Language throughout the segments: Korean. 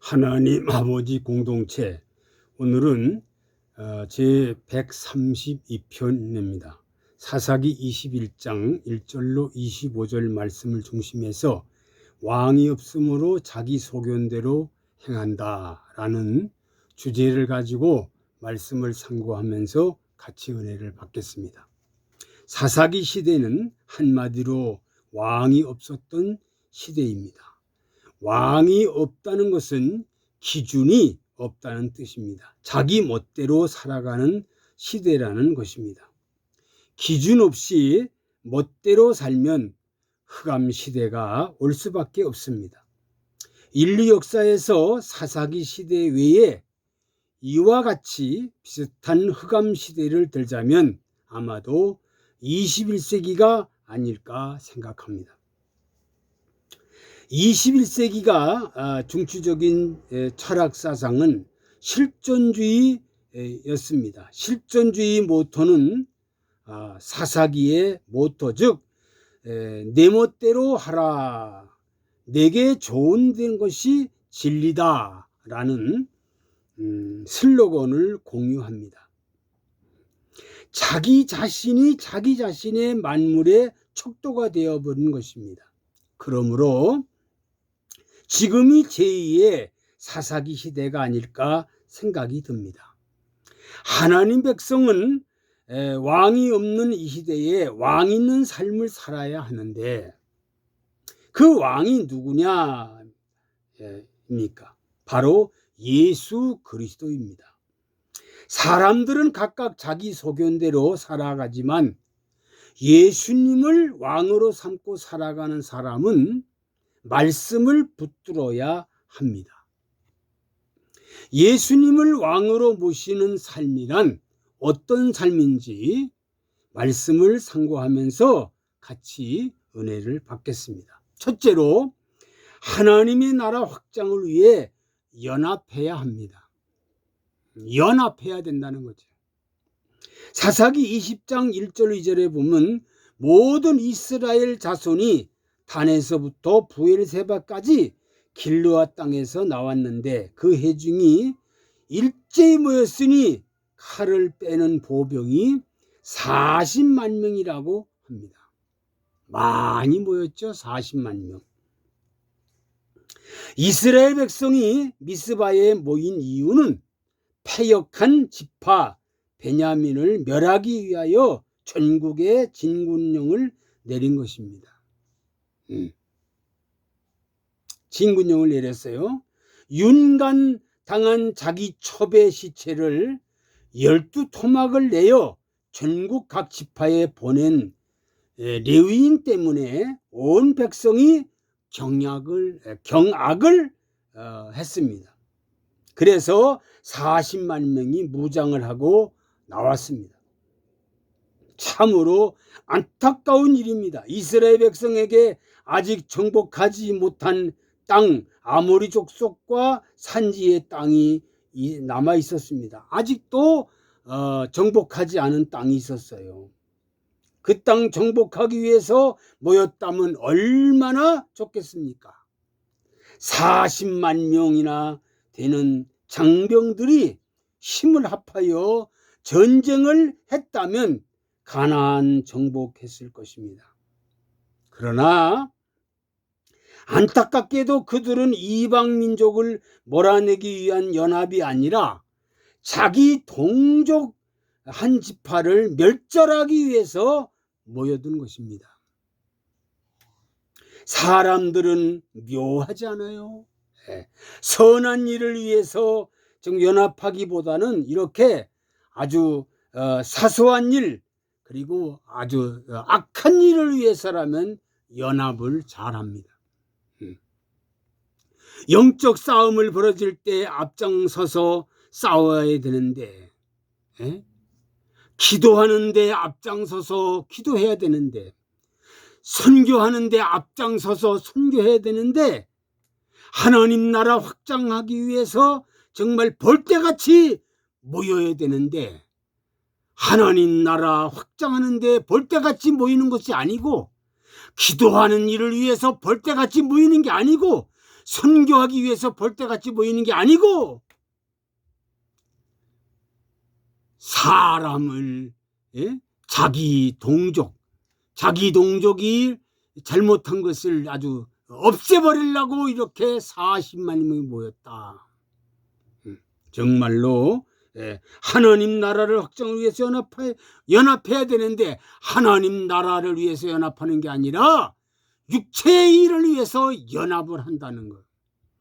하나님 아버지 공동체, 오늘은 제 132편입니다. 사사기 21장 1절로 25절 말씀을 중심해서 왕이 없으므로 자기 소견대로 행한다 라는 주제를 가지고 말씀을 상고하면서 같이 은혜를 받겠습니다. 사사기 시대는 한마디로 왕이 없었던 시대입니다. 왕이 없다는 것은 기준이 없다는 뜻입니다. 자기 멋대로 살아가는 시대라는 것입니다. 기준 없이 멋대로 살면 흑암 시대가 올 수밖에 없습니다. 인류 역사에서 사사기 시대 외에 이와 같이 비슷한 흑암 시대를 들자면 아마도 21세기가 아닐까 생각합니다. 21세기가 중추적인 철학 사상은 실존주의였습니다. 실존주의 모토는 사사기의 모토, 즉 내 멋대로 하라, 내게 좋은 것이 진리다 라는 슬로건을 공유합니다. 자기 자신이 자기 자신의 만물의 척도가 되어버린 것입니다. 그러므로 지금이 제2의 사사기 시대가 아닐까 생각이 듭니다. 하나님 백성은 왕이 없는 이 시대에 왕 있는 삶을 살아야 하는데 그 왕이 누구냐입니까? 바로 예수 그리스도입니다. 사람들은 각각 자기 소견대로 살아가지만 예수님을 왕으로 삼고 살아가는 사람은 말씀을 붙들어야 합니다. 예수님을 왕으로 모시는 삶이란 어떤 삶인지 말씀을 상고하면서 같이 은혜를 받겠습니다. 첫째로 하나님의 나라 확장을 위해 연합해야 합니다. 연합해야 된다는 거죠. 사사기 20장 1절 2절에 보면 모든 이스라엘 자손이 단에서부터 부엘세바까지 길르앗 땅에서 나왔는데 그 회중이 일제히 모였으니 칼을 빼는 보병이 40만 명이라고 합니다. 많이 모였죠. 40만 명. 이스라엘 백성이 미스바에 모인 이유는 패역한 지파 베냐민을 멸하기 위하여 전국에 진군령을 내린 것입니다. 진군령을 내렸어요. 윤간 당한 자기 첩의 시체를 12토막을 내어 전국 각 지파에 보낸 레위인 때문에 온 백성이 경악을 했습니다. 그래서 40만 명이 무장을 하고 나왔습니다. 참으로 안타까운 일입니다. 이스라엘 백성에게 아직 정복하지 못한 땅, 아모리 족속과 산지의 땅이 남아 있었습니다. 아직도 정복하지 않은 땅이 있었어요. 그 땅 정복하기 위해서 모였다면 얼마나 좋겠습니까? 40만 명이나 되는 장병들이 힘을 합하여 전쟁을 했다면 가나안 정복했을 것입니다. 그러나 안타깝게도 그들은 이방 민족을 몰아내기 위한 연합이 아니라 자기 동족 한 지파를 멸절하기 위해서 모여든 것입니다. 사람들은 묘하지 않아요? 선한 일을 위해서 연합하기보다는 이렇게 아주 사소한 일, 그리고 아주 악한 일을 위해서라면 연합을 잘합니다. 영적 싸움을 벌어질 때 앞장서서 싸워야 되는데, 기도하는데 앞장서서 기도해야 되는데, 선교하는데 앞장서서 선교해야 되는데, 하나님 나라 확장하기 위해서 정말 벌떼같이 모여야 되는데, 하나님 나라 확장하는데 벌떼같이 모이는 것이 아니고, 기도하는 일을 위해서 벌떼같이 모이는 게 아니고, 선교하기 위해서 벌떼같이 보이는 게 아니고 사람을 자기 동족이 잘못한 것을 아주 없애버리려고 이렇게 40만이 모였다. 정말로 하나님 나라를 확장을 위해서 연합해야 되는데 하나님 나라를 위해서 연합하는 게 아니라 육체의 일을 위해서 연합을 한다는 것.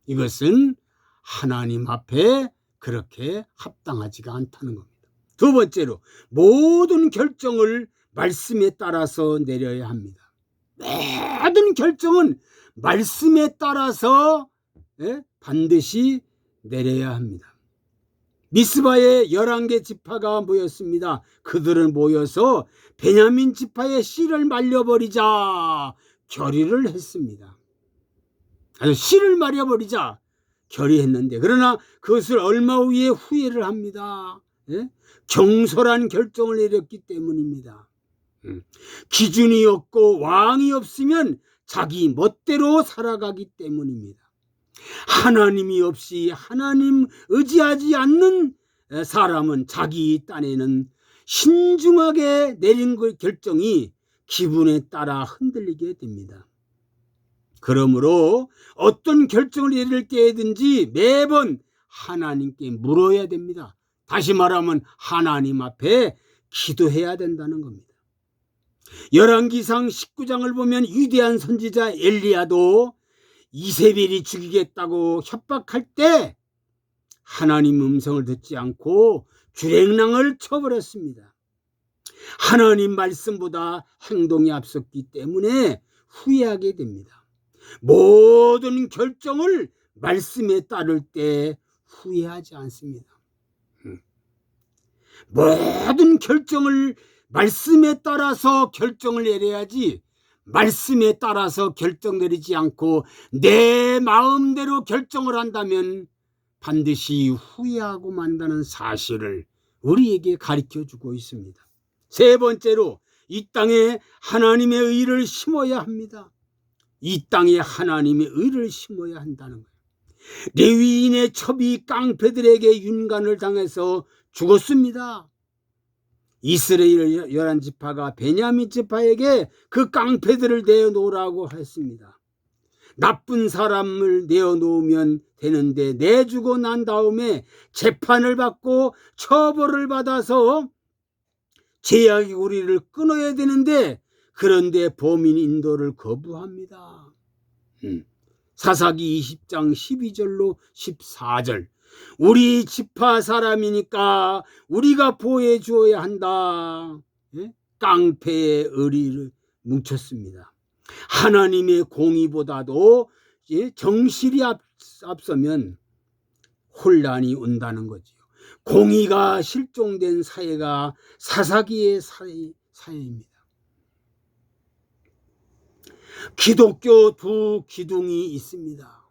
이것은 하나님 앞에 그렇게 합당하지가 않다는 겁니다. 두 번째로 모든 결정을 말씀에 따라서 내려야 합니다. 모든 결정은 말씀에 따라서 반드시 내려야 합니다. 미스바에 11개 지파가 모였습니다. 그들은 모여서 베냐민 지파의 씨를 말려버리자 결의를 했습니다. 씨를 말려버리자 결의했는데 그러나 그것을 얼마 후에 후회를 합니다. 경솔한 결정을 내렸기 때문입니다. 기준이 없고 왕이 없으면 자기 멋대로 살아가기 때문입니다. 하나님이 없이 하나님 의지하지 않는 사람은 자기 딴에는 신중하게 내린 결정이 기분에 따라 흔들리게 됩니다. 그러므로 어떤 결정을 내릴 때든지 매번 하나님께 물어야 됩니다. 다시 말하면 하나님 앞에 기도해야 된다는 겁니다. 열왕기상 19장을 보면 위대한 선지자 엘리야도 이세벨이 죽이겠다고 협박할 때 하나님 음성을 듣지 않고 주랭랑을 쳐버렸습니다. 하나님 말씀보다 행동이 앞섰기 때문에 후회하게 됩니다. 모든 결정을 말씀에 따를 때 후회하지 않습니다. 모든 결정을 말씀에 따라서 결정을 내려야지 말씀에 따라서 결정 내리지 않고 내 마음대로 결정을 한다면 반드시 후회하고 만다는 사실을 우리에게 가르쳐주고 있습니다. 세 번째로 이 땅에 하나님의 의를 심어야 합니다. 이 땅에 하나님의 의를 심어야 한다는 거예요. 레위인의 첩이 깡패들에게 윤관을 당해서 죽었습니다. 이스라엘 11지파가 베냐민 지파에게 그 깡패들을 내어놓으라고 했습니다. 나쁜 사람을 내어놓으면 되는데 내주고 난 다음에 재판을 받고 처벌을 받아서 제약의 고리를 끊어야 되는데 그런데 범인 인도를 거부합니다. 사사기 20장 12절로 14절 우리 지파 사람이니까 우리가 보호해 주어야 한다. 깡패의 의리를 뭉쳤습니다. 하나님의 공의보다도 정실이 앞서면 혼란이 온다는 거죠. 공의가 실종된 사회가 사사기의 사회입니다. 기독교 두 기둥이 있습니다.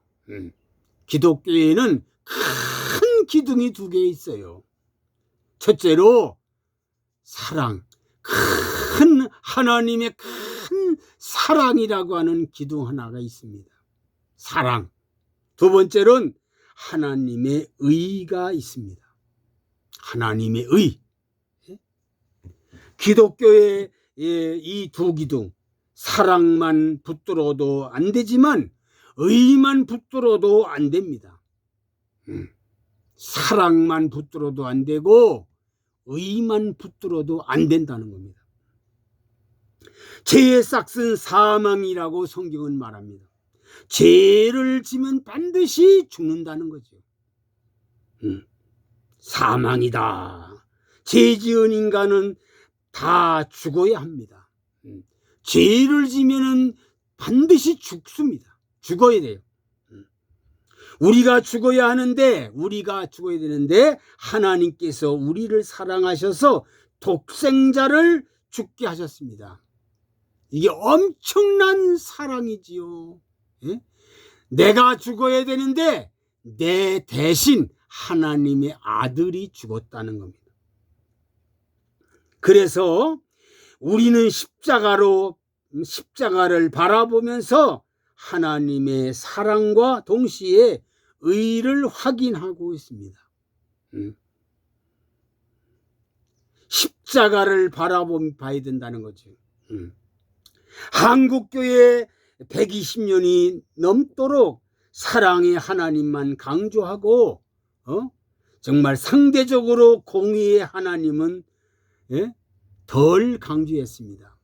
기독교에는 큰 기둥이 두 개 있어요. 첫째로 사랑, 큰 하나님의 큰 사랑이라고 하는 기둥 하나가 있습니다. 사랑. 두 번째로는 하나님의 의가 있습니다. 하나님의 의. 기독교의 이 두 기둥, 사랑만 붙들어도 안 되지만 의만 붙들어도 안 됩니다. 사랑만 붙들어도 안 되고 의만 붙들어도 안 된다는 겁니다. 죄의 싹은 사망이라고 성경은 말합니다. 죄를 지면 반드시 죽는다는 거죠. 사망이다. 죄 지은 인간은 다 죽어야 합니다. 죄를 지면은 반드시 죽습니다. 죽어야 돼요. 우리가 죽어야 되는데 하나님께서 우리를 사랑하셔서 독생자를 죽게 하셨습니다. 이게 엄청난 사랑이지요. 내가 죽어야 되는데 내 대신 하나님의 아들이 죽었다는 겁니다. 그래서 우리는 십자가를 바라보면서 하나님의 사랑과 동시에 의를 확인하고 있습니다. 십자가를 바라봐야 된다는 거죠. 한국교회 120년이 넘도록 사랑의 하나님만 강조하고 정말 상대적으로 공의의 하나님은 덜 강조했습니다.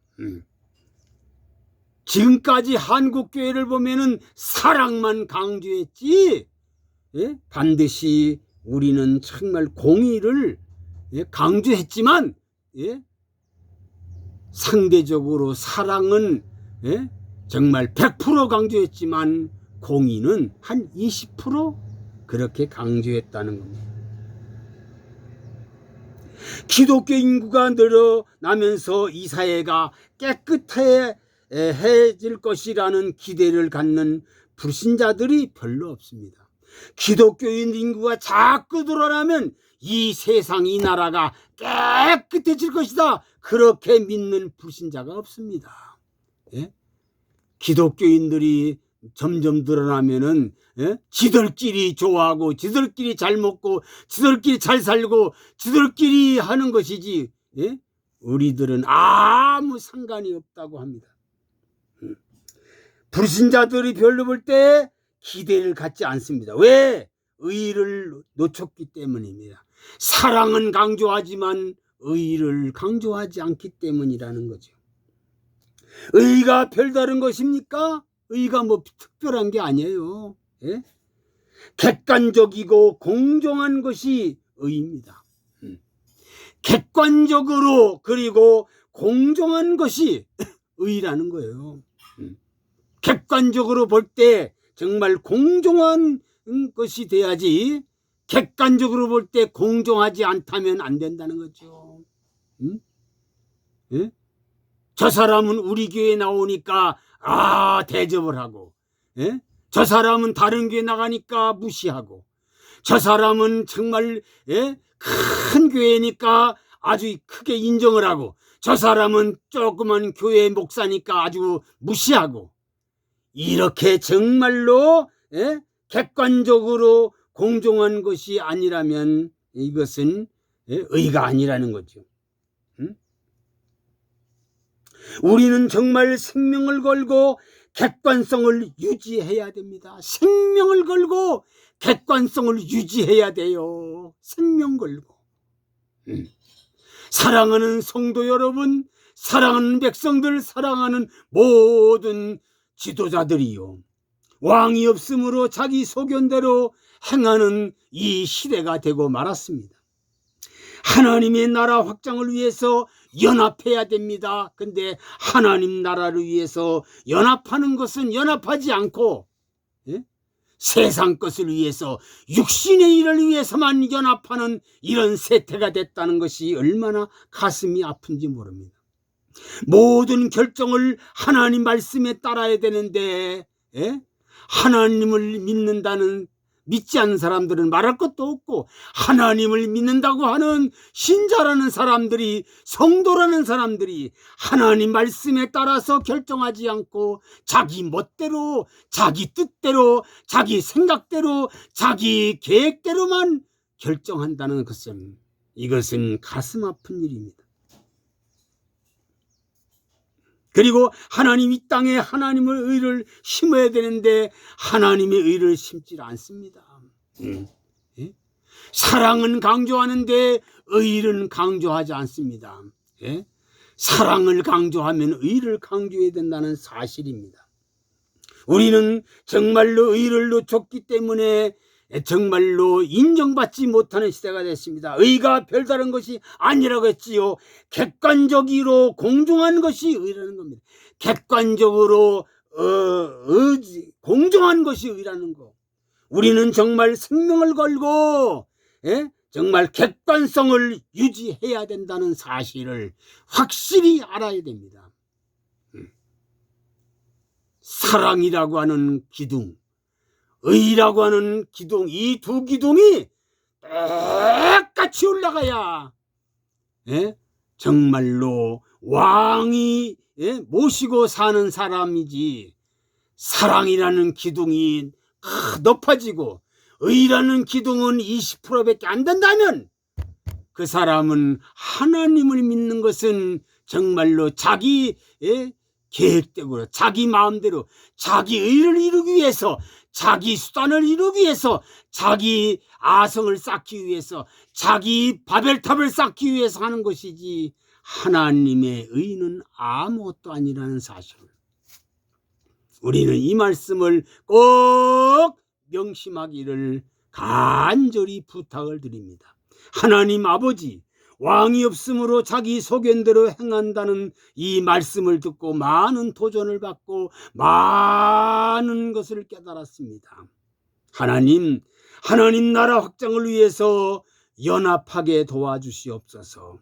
지금까지 한국교회를 보면은 사랑만 강조했지 반드시 우리는 정말 공의를 강조했지만 상대적으로 사랑은 정말 100% 강조했지만 공의는 한 20% 그렇게 강조했다는 겁니다. 기독교 인구가 늘어나면서 이 사회가 깨끗해질 것이라는 기대를 갖는 불신자들이 별로 없습니다. 기독교인 인구가 자꾸 늘어나면 이 세상, 이 나라가 깨끗해질 것이다, 그렇게 믿는 불신자가 없습니다. 기독교인들이 점점 늘어나면은 지들끼리 좋아하고 지들끼리 잘 먹고 지들끼리 잘 살고 지들끼리 하는 것이지 우리들은 아무 상관이 없다고 합니다. 불신자들이 별로 볼 때 기대를 갖지 않습니다. 왜? 의를 놓쳤기 때문입니다. 사랑은 강조하지만 의를 강조하지 않기 때문이라는 거죠. 의가 별다른 것입니까? 의가 뭐 특별한 게 아니에요. 객관적이고 공정한 것이 의입니다. 객관적으로 그리고 공정한 것이 의라는 거예요. 객관적으로 볼 때 정말 공정한 것이 돼야지 객관적으로 볼 때 공정하지 않다면 안 된다는 거죠. 저 사람은 우리 교회에 나오니까 대접을 하고 저 사람은 다른 교회 나가니까 무시하고 저 사람은 정말 큰 교회니까 아주 크게 인정을 하고 저 사람은 조그만 교회 목사니까 아주 무시하고 이렇게 정말로 객관적으로 공정한 것이 아니라면 이것은 의가 아니라는 거죠. 우리는 정말 생명을 걸고 객관성을 유지해야 됩니다. 생명을 걸고 객관성을 유지해야 돼요. 생명 걸고. 사랑하는 성도 여러분, 사랑하는 백성들, 사랑하는 모든 지도자들이요, 왕이 없으므로 자기 소견대로 행하는 이 시대가 되고 말았습니다. 하나님의 나라 확장을 위해서 연합해야 됩니다. 근데 하나님 나라를 위해서 연합하는 것은 연합하지 않고 세상 것을 위해서 육신의 일을 위해서만 연합하는 이런 세태가 됐다는 것이 얼마나 가슴이 아픈지 모릅니다. 모든 결정을 하나님 말씀에 따라야 되는데 하나님을 믿지 않는 사람들은 말할 것도 없고 하나님을 믿는다고 하는 신자라는 사람들이, 성도라는 사람들이 하나님 말씀에 따라서 결정하지 않고 자기 멋대로, 자기 뜻대로, 자기 생각대로, 자기 계획대로만 결정한다는 것은, 이것은 가슴 아픈 일입니다. 그리고 하나님 이 땅에 하나님의 의를 심어야 되는데 하나님의 의를 심지 않습니다. 사랑은 강조하는데 의를 강조하지 않습니다. 사랑을 강조하면 의를 강조해야 된다는 사실입니다. 우리는 정말로 의를 놓쳤기 때문에 정말로 인정받지 못하는 시대가 됐습니다. 의가 별다른 것이 아니라고 했지요. 객관적으로 공정한 것이 의라는 겁니다. 객관적으로 공정한 것이 의라는 거. 우리는 정말 생명을 걸고 정말 객관성을 유지해야 된다는 사실을 확실히 알아야 됩니다. 사랑이라고 하는 기둥, 의라고 하는 기둥, 이 두 기둥이 똑같이 올라가야 정말로 왕이 모시고 사는 사람이지, 사랑이라는 기둥이 높아지고 의라는 기둥은 20%밖에 안 된다면 그 사람은 하나님을 믿는 것은 정말로 자기 계획대로 자기 마음대로 자기 의를 이루기 위해서 자기 수단을 이루기 위해서 자기 아성을 쌓기 위해서 자기 바벨탑을 쌓기 위해서 하는 것이지 하나님의 의는 아무것도 아니라는 사실을 우리는 이 말씀을 꼭 명심하기를 간절히 부탁을 드립니다. 하나님 아버지, 왕이 없으므로 자기 소견대로 행한다는 이 말씀을 듣고 많은 도전을 받고 많은 것을 깨달았습니다. 하나님 나라 확장을 위해서 연합하게 도와주시옵소서.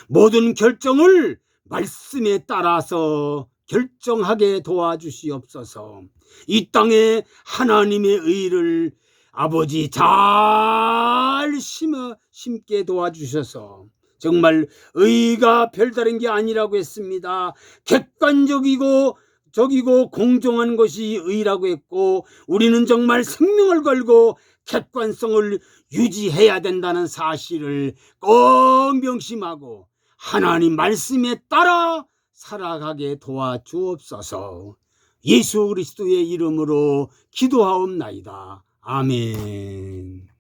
모든 결정을 말씀에 따라서 결정하게 도와주시옵소서. 이 땅에 하나님의 의를 아버지 잘 심게 도와주셔서 정말 의가 별다른 게 아니라고 했습니다. 객관적이고 공정한 것이 의라고 했고 우리는 정말 생명을 걸고 객관성을 유지해야 된다는 사실을 꼭 명심하고 하나님 말씀에 따라 살아가게 도와주옵소서. 예수 그리스도의 이름으로 기도하옵나이다. 아멘.